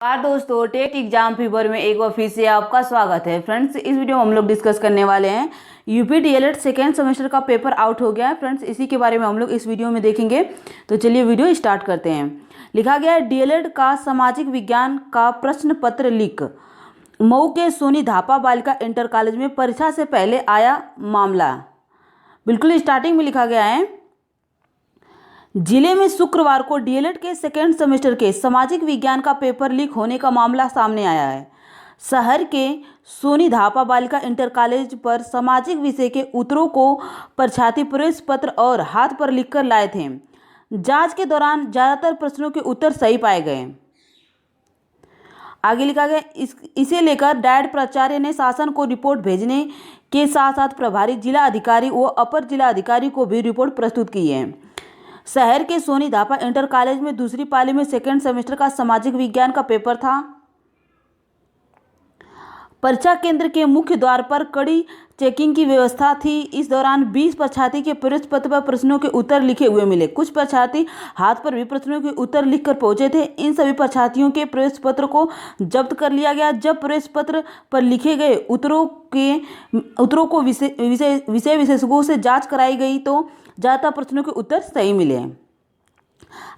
दोस्तों, TET exam fever में एक बार फिर से आपका स्वागत है। फ्रेंड्स, इस वीडियो में हम लोग डिस्कस करने वाले हैं यूपी डीएलएड सेकेंड सेमेस्टर का पेपर आउट हो गया है। फ्रेंड्स, इसी के बारे में हम लोग इस वीडियो में देखेंगे। तो चलिए वीडियो स्टार्ट करते हैं। लिखा गया है, डीएलएड का सामाजिक विज्ञान का प्रश्न पत्र लीक। मऊ के सोनी धापा बालिका इंटर कॉलेज में परीक्षा से पहले आया मामला। बिल्कुल स्टार्टिंग में लिखा गया है, जिले में शुक्रवार को डीएलएड के सेकेंड सेमेस्टर के सामाजिक विज्ञान का पेपर लीक होने का मामला सामने आया है। शहर के सोनी धापा बालिका इंटर कॉलेज पर सामाजिक विषय के उत्तरों को परीक्षार्थी प्रवेश पत्र और हाथ पर लिखकर लाए थे। जांच के दौरान ज़्यादातर प्रश्नों के उत्तर सही पाए गए। आगे लिखा गया, इसे लेकर डायट प्राचार्य ने शासन को रिपोर्ट भेजने के साथ साथ प्रभारी जिला अधिकारी व अपर जिला अधिकारी को भी रिपोर्ट प्रस्तुत की है। शहर के सोनी धापा इंटर कॉलेज में दूसरी पाली में सेकेंड सेमेस्टर का सामाजिक विज्ञान का पेपर था। परीक्षा केंद्र के मुख्य द्वार पर कड़ी चेकिंग की व्यवस्था थी। इस दौरान 20 परीक्षार्थी के प्रवेश पत्र पर प्रश्नों के उत्तर लिखे हुए मिले। कुछ परीक्षार्थी हाथ पर भी प्रश्नों के उत्तर लिखकर पहुंचे थे। इन सभी परीक्षार्थियों के प्रवेश पत्र को जब्त कर लिया गया। जब प्रवेश पत्र पर लिखे गए उत्तरों को विषय विशेषज्ञों से जांच कराई गई तो ज़्यादातर प्रश्नों के उत्तर सही मिले।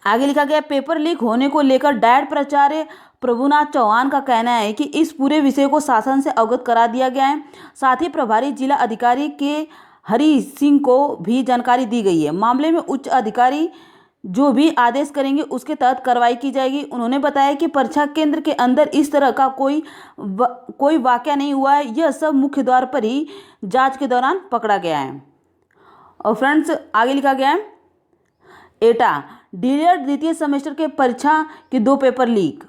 आगे लिखा गया, पेपर लीक होने को लेकर डायट प्राचार्य प्रभुनाथ चौहान का कहना है कि इस पूरे विषय को शासन से अवगत करा दिया गया है। साथ ही प्रभारी जिला अधिकारी के हरि सिंह को भी जानकारी दी गई है। मामले में उच्च अधिकारी जो भी आदेश करेंगे उसके तहत कार्रवाई की जाएगी। उन्होंने बताया कि परीक्षा केंद्र के अंदर इस तरह का कोई वाकया नहीं हुआ है। यह सब मुख्य द्वार पर ही जांच के दौरान पकड़ा गया है। और फ्रेंड्स, आगे लिखा गया है, एटा डीएलएड द्वितीय सेमेस्टर के परीक्षा के 2 पेपर लीक।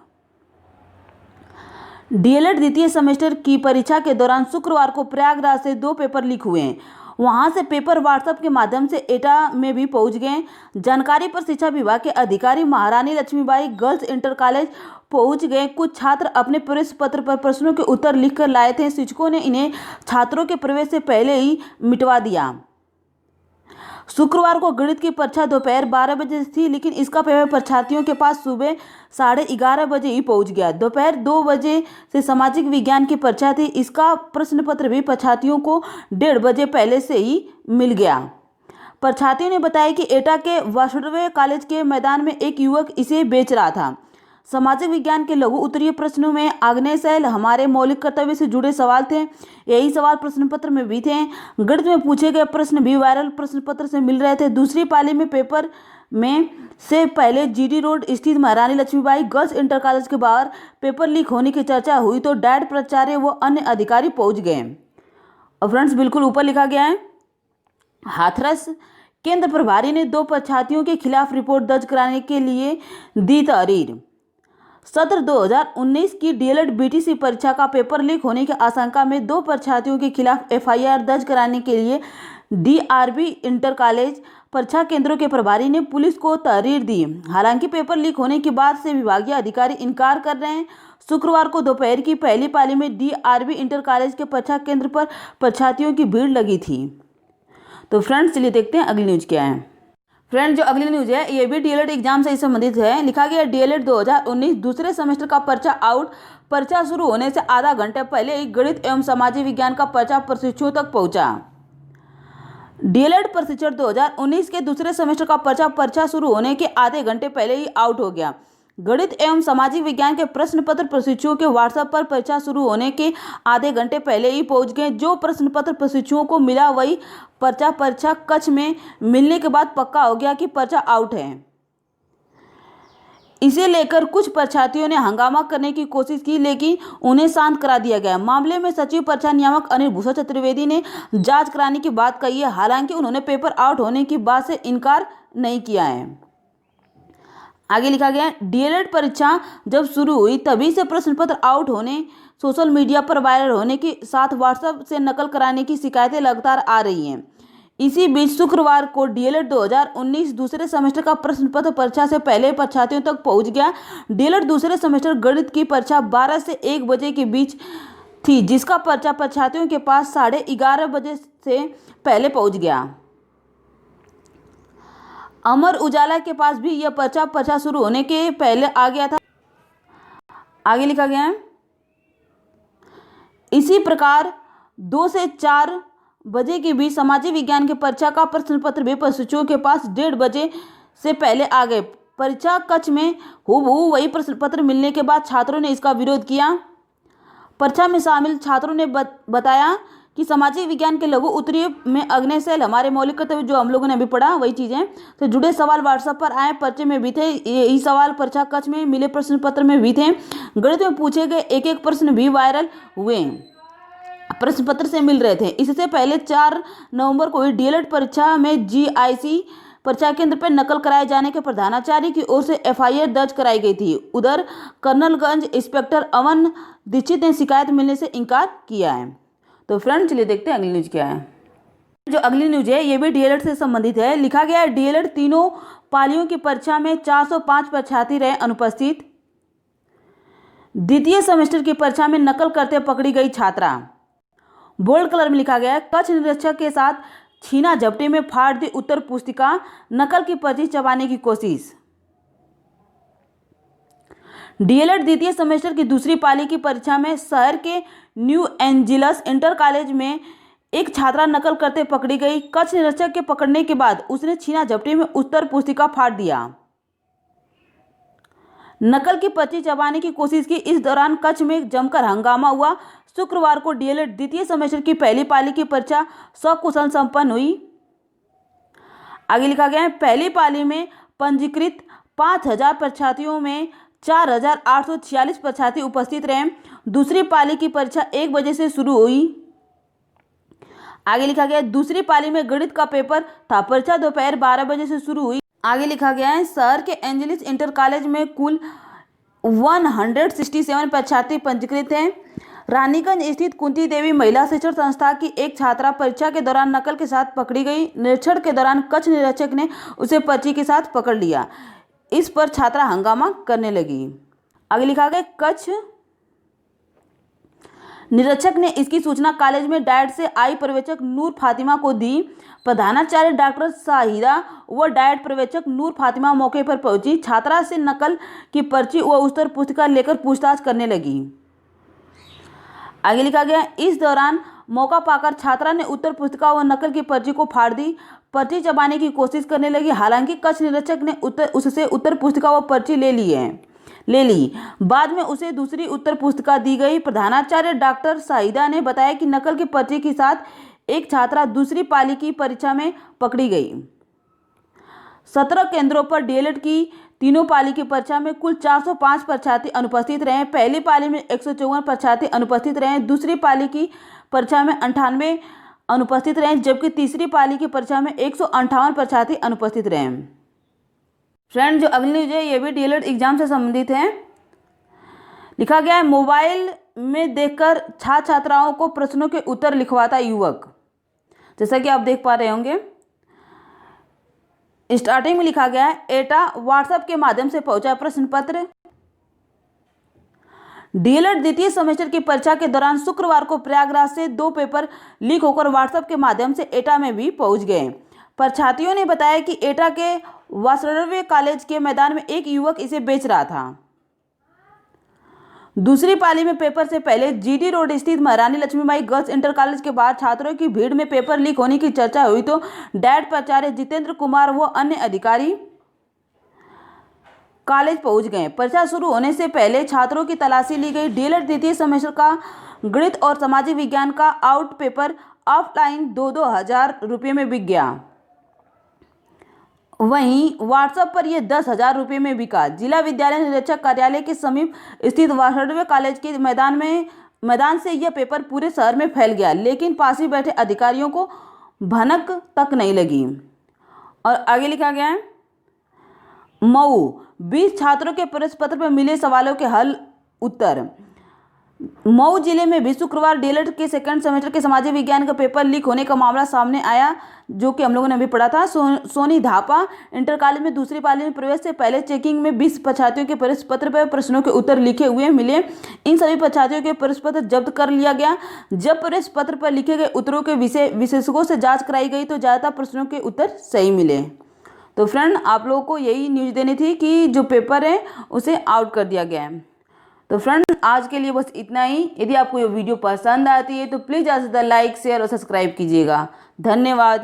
डीएलएड द्वितीय सेमेस्टर की परीक्षा के दौरान शुक्रवार को प्रयागराज से 2 पेपर लीक हुए हैं। वहां से पेपर व्हाट्सएप के माध्यम से एटा में भी पहुंच गए। जानकारी पर शिक्षा विभाग के अधिकारी महारानी लक्ष्मीबाई गर्ल्स इंटर कॉलेज पहुंच गए। कुछ छात्र अपने प्रवेश पत्र पर प्रश्नों के उत्तर लिखकर लाए थे। शिक्षकों ने इन्हें छात्रों के प्रवेश से पहले ही मिटवा दिया। शुक्रवार को गणित की परीक्षा दोपहर 12 बजे थी, लेकिन इसका पेपर परीक्षार्थियों के पास सुबह 11:30 बजे ही पहुंच गया। दोपहर 2 बजे से सामाजिक विज्ञान की परीक्षा थी। इसका प्रश्न पत्र भी परीक्षार्थियों को 1:30 बजे पहले से ही मिल गया। परीक्षार्थियों ने बताया कि एटा के वासुदेव कॉलेज के मैदान में एक युवक इसे बेच रहा था। सामाजिक विज्ञान के लघु उत्तरीय प्रश्नों में आग्नेय शैल, हमारे मौलिक कर्तव्य से जुड़े सवाल थे। यही सवाल प्रश्न पत्र में भी थे। गणित में पूछे गए प्रश्न भी वायरल प्रश्न पत्र से मिल रहे थे। दूसरी पाली में पेपर में से पहले जीडी रोड स्थित महारानी लक्ष्मीबाई गर्ल्स इंटर कॉलेज के बाहर पेपर लीक होने की चर्चा हुई तो डायट प्राचार्य व अन्य अधिकारी पहुंच गए। और फ्रेंड्स, बिल्कुल ऊपर लिखा गया है, हाथरस केंद्र प्रभारी ने 2 परीक्षार्थियों के खिलाफ रिपोर्ट दर्ज कराने के लिए दी तहरीर। सत्र 2019 की डीएलएड बीटीसी परीक्षा का पेपर लीक होने की आशंका में 2 परीक्षार्थियों के खिलाफ एफआईआर दर्ज कराने के लिए डीआरबी इंटर कॉलेज परीक्षा केंद्रों के प्रभारी ने पुलिस को तहरीर दी। हालांकि पेपर लीक होने की बात से विभागीय अधिकारी इनकार कर रहे हैं। शुक्रवार को दोपहर की पहली पाली में डीआरबी इंटर कॉलेज के परीक्षा केंद्र पर परीक्षार्थियों की भीड़ लगी थी। तो फ्रेंड्स, चलिए देखते हैं अगली न्यूज क्या है। फ्रेंड, जो अगली न्यूज है ये भी डीएलएड एग्जाम से संबंधित है। लिखा गया, डीएलएड 2019 दूसरे सेमेस्टर का पर्चा आउट। पर्चा शुरू होने से आधा घंटे पहले ही गणित एवं सामाजिक विज्ञान का पर्चा प्रशिक्षुओं तक पहुंचा। डीएलएड प्रशिक्षण 2019 के दूसरे सेमेस्टर का पर्चा शुरू होने के आधे घंटे पहले ही आउट हो गया। गणित एवं सामाजिक विज्ञान के प्रश्न पत्र प्रशिक्षुओं के व्हाट्सएप पर परीक्षा शुरू होने के आधे घंटे पहले ही पहुंच गए। जो प्रश्न पत्र प्रशिक्षुओं को मिला वही पर्चा परीक्षा कक्ष में मिलने के बाद पक्का हो गया कि पर्चा आउट है। इसे लेकर कुछ परीक्षार्थियों ने हंगामा करने की कोशिश की, लेकिन उन्हें शांत करा दिया गया। मामले में सचिव परीक्षा नियामक अनिल भूषण चतुर्वेदी ने जांच कराने की बात कही है। हालांकि उन्होंने पेपर आउट होने की बात से इनकार नहीं किया है। आगे लिखा गया, डीएलएड परीक्षा जब शुरू हुई तभी से प्रश्न पत्र आउट होने, सोशल मीडिया पर वायरल होने के साथ व्हाट्सएप से नकल कराने की शिकायतें लगातार आ रही हैं। इसी बीच शुक्रवार को डीएलएड 2019 दूसरे सेमेस्टर का प्रश्न पत्र परीक्षा से पहले परीक्षार्थियों तक पहुंच गया। डीएलएड दूसरे सेमेस्टर गणित की परीक्षा 12 से 1 बजे के बीच थी, जिसका पर्चा परीक्षार्थियों के पास 11:30 बजे से पहले पहुंच गया। अमर उजाला के पास भी यह पर्चा शुरू होने के पहले आ गया था। आगे लिखा गया है, इसी प्रकार 2 से 4 बजे के बीच सामाजिक विज्ञान के परीक्षा का प्रश्न पत्र भी प्रशिक्षुओं के पास 1:30 बजे से पहले आ गए। परीक्षा कक्ष में हूबहू वही प्रश्न पत्र मिलने के बाद छात्रों ने इसका विरोध किया। परीक्षा में शामिल छात्रों ने बताया कि सामाजिक विज्ञान के लघु उत्तरीय में अग्नि सेल हमारे मौलिक कर्तव्य जो हम लोगों ने अभी पढ़ा वही चीज़ें तो जुड़े सवाल व्हाट्सएप पर आए, पर्चे में भी थे, यही सवाल परीक्षा कक्ष में मिले प्रश्न पत्र में भी थे। गणित में पूछे गए एक एक प्रश्न भी वायरल हुए प्रश्न पत्र से मिल रहे थे। इससे पहले 4 नवंबर को हुई डीएलएड परीक्षा में जीआईसी परीक्षा केंद्र पर नकल कराए जाने के प्रधानाचार्य की ओर से एफआईआर दर्ज कराई गई थी। उधर कर्नलगंज इंस्पेक्टर अमन दीक्षित ने शिकायत मिलने से इनकार किया है। तो फ्रेंड चलिए देखते हैं अगली न्यूज क्या है। जो अगली न्यूज है ये भी डीएलएड से संबंधित है। लिखा गया है, डीएलएड तीनों पालियों की परीक्षा में 405 परीक्षार्थी रहे अनुपस्थित। द्वितीय सेमेस्टर की परीक्षा में नकल करते पकड़ी गई छात्रा। बोल्ड कलर में लिखा गया है, कक्ष निरीक्षक के साथ छीना झपटी में फाड़ दी उत्तर पुस्तिका, नकल की पर्ची चबाने की कोशिश। डीएलएड द्वितीय सेमेस्टर की दूसरी पाली की परीक्षा में शहर के न्यू एंजिल्स इंटर कॉलेज में एक छात्रा नकल करते पकड़ी गई। कक्ष निरीक्षक के पकड़ने के बाद उसने छीना झपटी में उत्तर पुस्तिका फाड़ दिया, नकल की पर्ची चबाने की कोशिश की। इस दौरान कक्ष में जमकर हंगामा हुआ। शुक्रवार को डीएलएड द्वितीय सेमेस्टर की पहली पाली की परीक्षा सकुशल संपन्न हुई। आगे लिखा गया है, पहली पाली में पंजीकृत 5000 परीक्षार्थियों में 4846 परीक्षार्थी उपस्थित रहे। दूसरी पाली की परीक्षा 1 बजे से शुरू हुई। आगे लिखा गया है, दूसरी पाली में गणित का पेपर था। परीक्षा दोपहर 12 बजे से शुरू हुई। आगे लिखा गया है, शहर के एंजलिस इंटर कॉलेज में कुल 167 परीक्षार्थी पंजीकृत हैं। रानीगंज स्थित कुंती देवी महिला शिक्षण संस्था की एक छात्रा परीक्षा के दौरान नकल के साथ पकड़ी गई। निरीक्षण के दौरान कक्ष निरीक्षक ने उसे पर्ची के साथ पकड़ लिया। इस पर छात्रा हंगामा करने लगी। आगे लिखा गया, कक्ष निरीक्षक ने इसकी सूचना कॉलेज में डायट से आई पर्यवेक्षक नूर फातिमा को दी। प्रधानाचार्य डॉक्टर शाहिदा व डायट पर्यवेक्षक नूर फातिमा मौके पर पहुंची। छात्रा से नकल की पर्ची व उत्तर पुस्तिका लेकर पूछताछ करने लगी। आगे लिखा गया, इस दौरान मौका पाकर छात्रा ने उत्तर पुस्तिका व नकल की पर्ची को फाड़ दी, पर्ची चबाने की कोशिश करने लगी। हालांकि कक्ष निरीक्षक ने उससे उत्तर पुस्तिका व पर्ची ले ली। बाद में उसे दूसरी उत्तर पुस्तिका दी गई। प्रधानाचार्य डॉक्टर शाहिदा ने बताया कि नकल की पर्ची के साथ एक छात्रा दूसरी पाली की परीक्षा में पकड़ी गई। 17 केंद्रों पर डीएलएड की तीनों पाली की परीक्षा में कुल 405 परीक्षार्थी अनुपस्थित रहे। पहली पाली में 154 परीक्षार्थी अनुपस्थित रहे। दूसरी पाली की परीक्षा में 98 अनुपस्थित रहे, जबकि तीसरी पाली की परीक्षा में 158 परीक्षार्थी अनुपस्थित रहे। फ्रेंड जो अगली न्यूज है ये भी डीएलएड एग्जाम से संबंधित है। लिखा गया है, मोबाइल में देखकर छात्र छात्राओं को प्रश्नों के उत्तर लिखवाता युवक। जैसा कि आप देख पा रहे होंगे, स्टार्टिंग में लिखा गया है, एटा व्हाट्सएप के माध्यम से पहुंचा प्रश्न पत्र। डीएलएड द्वितीय सेमेस्टर की परीक्षा के दौरान शुक्रवार को प्रयागराज से 2 पेपर लीक होकर व्हाट्सएप के माध्यम से एटा में भी पहुंच गए। परीक्षार्थियों ने बताया कि एटा के वासुदेव कॉलेज के मैदान में एक युवक इसे बेच रहा था। दूसरी पाली में पेपर से पहले जीडी रोड स्थित महारानी लक्ष्मीबाई गर्ल्स इंटर कॉलेज के बाहर छात्रों की भीड़ में पेपर लीक होने की चर्चा हुई तो डायट प्राचार्य जितेंद्र कुमार व अन्य अधिकारी कॉलेज पहुंच गए। परीक्षा शुरू होने से पहले छात्रों की तलाशी ली गई। डीएलएड द्वितीय सेमेस्टर का गणित और सामाजिक विज्ञान का आउट पेपर ऑफलाइन 2,000 रुपये में बिक गया। वहीं व्हाट्सएप पर यह 10,000 रुपये में बिका। जिला विद्यालय निरीक्षक कार्यालय के समीप स्थित वासुदेव कॉलेज के मैदान से यह पेपर पूरे शहर में फैल गया, लेकिन पास ही बैठे अधिकारियों को भनक तक नहीं लगी। और आगे लिखा गया है, मऊ 20 छात्रों के प्रश्न पत्र पर मिले सवालों के हल उत्तर। मऊ जिले में भी शुक्रवार डीएलएड के सेकंड सेमेस्टर के सामाजिक विज्ञान का पेपर लीक होने का मामला सामने आया, जो कि हम लोगों ने अभी पढ़ा था। सोनी धापा इंटर कॉलेज में दूसरी पाली में प्रवेश से पहले चेकिंग में 20 परीक्षार्थियों के प्रश्न पत्र पर प्रश्नों के उत्तर लिखे हुए मिले। इन सभी परीक्षार्थियों के प्रश्न पत्र जब्त कर लिया गया। जब प्रश्न पत्र पर लिखे गए उत्तरों के विशेषज्ञों से जाँच कराई गई तो ज़्यादातर प्रश्नों के उत्तर सही मिले। तो फ्रेंड आप लोगों को यही न्यूज़ देनी थी कि जो पेपर है उसे आउट कर दिया गया है। तो फ्रेंड आज के लिए बस इतना ही। यदि आपको ये वीडियो पसंद आती है तो प्लीज़ ज़्यादा से ज़्यादा लाइक शेयर और सब्सक्राइब कीजिएगा। धन्यवाद।